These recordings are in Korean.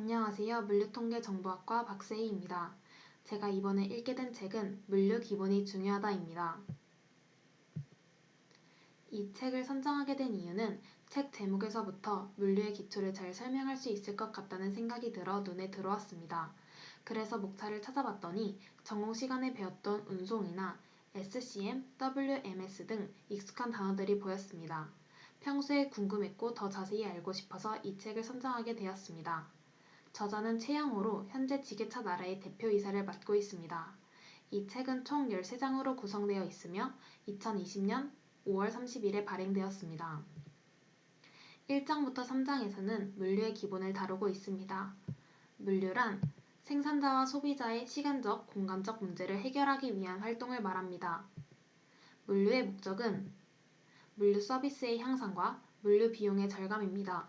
안녕하세요. 물류통계정보학과 박세희입니다. 제가 이번에 읽게 된 책은 물류 기본이 중요하다입니다. 이 책을 선정하게 된 이유는 책 제목에서부터 물류의 기초를 잘 설명할 수 있을 것 같다는 생각이 들어 눈에 들어왔습니다. 그래서 목차를 찾아봤더니 전공 시간에 배웠던 운송이나 SCM, WMS 등 익숙한 단어들이 보였습니다. 평소에 궁금했고 더 자세히 알고 싶어서 이 책을 선정하게 되었습니다. 저자는 채영호로 현재 지게차 나라의 대표이사를 맡고 있습니다. 이 책은 총 13장으로 구성되어 있으며 2020년 5월 30일에 발행되었습니다. 1장부터 3장에서는 물류의 기본을 다루고 있습니다. 물류란 생산자와 소비자의 시간적, 공간적 문제를 해결하기 위한 활동을 말합니다. 물류의 목적은 물류 서비스의 향상과 물류 비용의 절감입니다.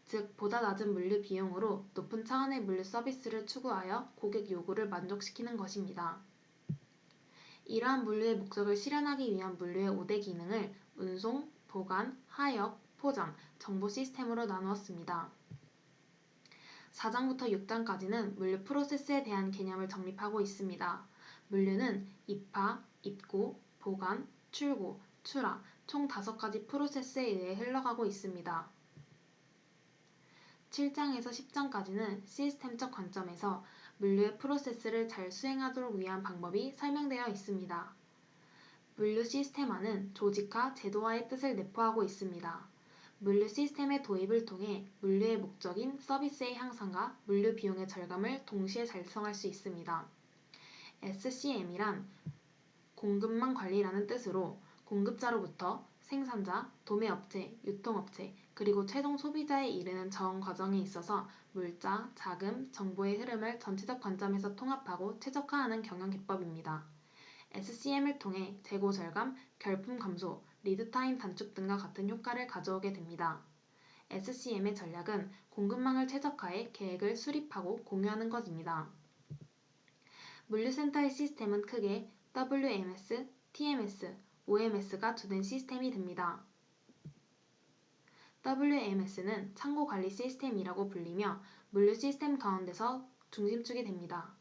즉, 보다 낮은 물류 비용으로 높은 차원의 물류 서비스를 추구하여 고객 요구를 만족시키는 것입니다. 이러한 물류의 목적을 실현하기 위한 물류의 5대 기능을 운송, 보관, 하역, 포장, 정보 시스템으로 나누었습니다. 4장부터 6장까지는 물류 프로세스에 대한 개념을 정립하고 있습니다. 물류는 입하, 입고, 보관, 출고, 출하 총 5가지 프로세스에 의해 흘러가고 있습니다. 7장에서 10장까지는 시스템적 관점에서 물류의 프로세스를 잘 수행하도록 위한 방법이 설명되어 있습니다. 물류 시스템화는 조직화, 제도화의 뜻을 내포하고 있습니다. 물류 시스템의 도입을 통해 물류의 목적인 서비스의 향상과 물류 비용의 절감을 동시에 달성할 수 있습니다. SCM이란 공급망 관리라는 뜻으로 공급자로부터 생산자, 도매업체, 유통업체, 그리고 최종 소비자에 이르는 전 과정에 있어서 물자, 자금, 정보의 흐름을 전체적 관점에서 통합하고 최적화하는 경영기법입니다. SCM을 통해 재고 절감, 결품 감소, 리드타임 단축 등과 같은 효과를 가져오게 됩니다. SCM의 전략은 공급망을 최적화해 계획을 수립하고 공유하는 것입니다. 물류센터의 시스템은 크게 WMS, TMS, OMS가 주된 시스템이 됩니다. WMS는 창고관리 시스템이라고 불리며 물류 시스템 가운데서 중심축이 됩니다.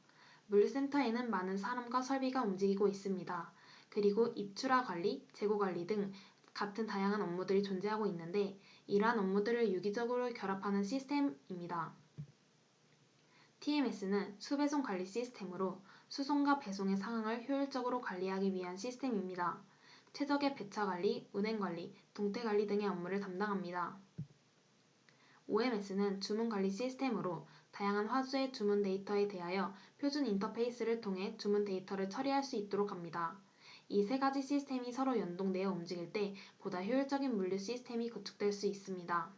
물류센터에는 많은 사람과 설비가 움직이고 있습니다. 그리고 입출하 관리, 재고 관리 등 같은 다양한 업무들이 존재하고 있는데 이러한 업무들을 유기적으로 결합하는 시스템입니다. TMS는 수배송 관리 시스템으로 수송과 배송의 상황을 효율적으로 관리하기 위한 시스템입니다. 최적의 배차 관리, 운행 관리, 동태 관리 등의 업무를 담당합니다. OMS는 주문 관리 시스템으로 다양한 화수의 주문 데이터에 대하여 표준 인터페이스를 통해 주문 데이터를 처리할 수 있도록 합니다. 이 세 가지 시스템이 서로 연동되어 움직일 때 보다 효율적인 물류 시스템이 구축될 수 있습니다.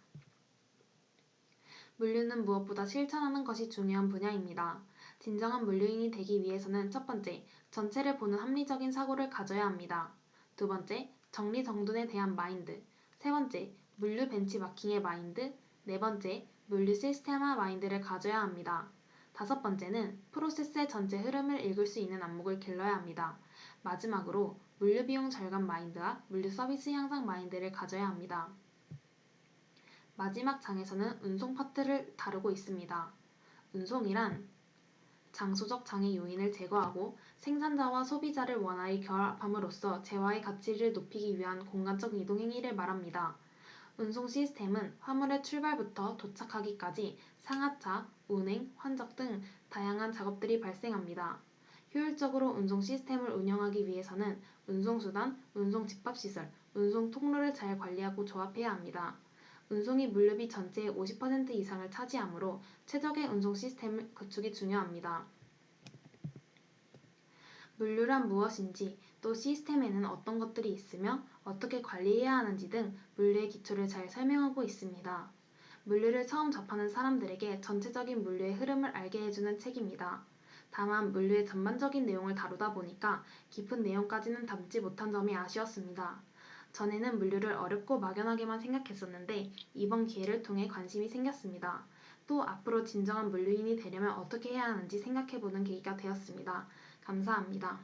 물류는 무엇보다 실천하는 것이 중요한 분야입니다. 진정한 물류인이 되기 위해서는 첫 번째, 전체를 보는 합리적인 사고를 가져야 합니다. 두 번째, 정리정돈에 대한 마인드. 세 번째, 물류 벤치마킹의 마인드. 네 번째, 물류 시스템화 마인드를 가져야 합니다. 다섯 번째는 프로세스의 전체 흐름을 읽을 수 있는 안목을 길러야 합니다. 마지막으로 물류 비용 절감 마인드와 물류 서비스 향상 마인드를 가져야 합니다. 마지막 장에서는 운송 파트를 다루고 있습니다. 운송이란 장소적 장애 요인을 제거하고 생산자와 소비자를 원활히 결합함으로써 재화의 가치를 높이기 위한 공간적 이동 행위를 말합니다. 운송 시스템은 화물의 출발부터 도착하기까지 상하차, 운행, 환적 등 다양한 작업들이 발생합니다. 효율적으로 운송 시스템을 운영하기 위해서는 운송수단, 운송집합시설, 운송통로를 잘 관리하고 조합해야 합니다. 운송이 물류비 전체의 50% 이상을 차지하므로 최적의 운송 시스템 구축이 중요합니다. 물류란 무엇인지, 또 시스템에는 어떤 것들이 있으며 어떻게 관리해야 하는지 등 물류의 기초를 잘 설명하고 있습니다. 물류를 처음 접하는 사람들에게 전체적인 물류의 흐름을 알게 해주는 책입니다. 다만 물류의 전반적인 내용을 다루다 보니까 깊은 내용까지는 담지 못한 점이 아쉬웠습니다. 전에는 물류를 어렵고 막연하게만 생각했었는데 이번 기회를 통해 관심이 생겼습니다. 또 앞으로 진정한 물류인이 되려면 어떻게 해야 하는지 생각해보는 계기가 되었습니다. 감사합니다.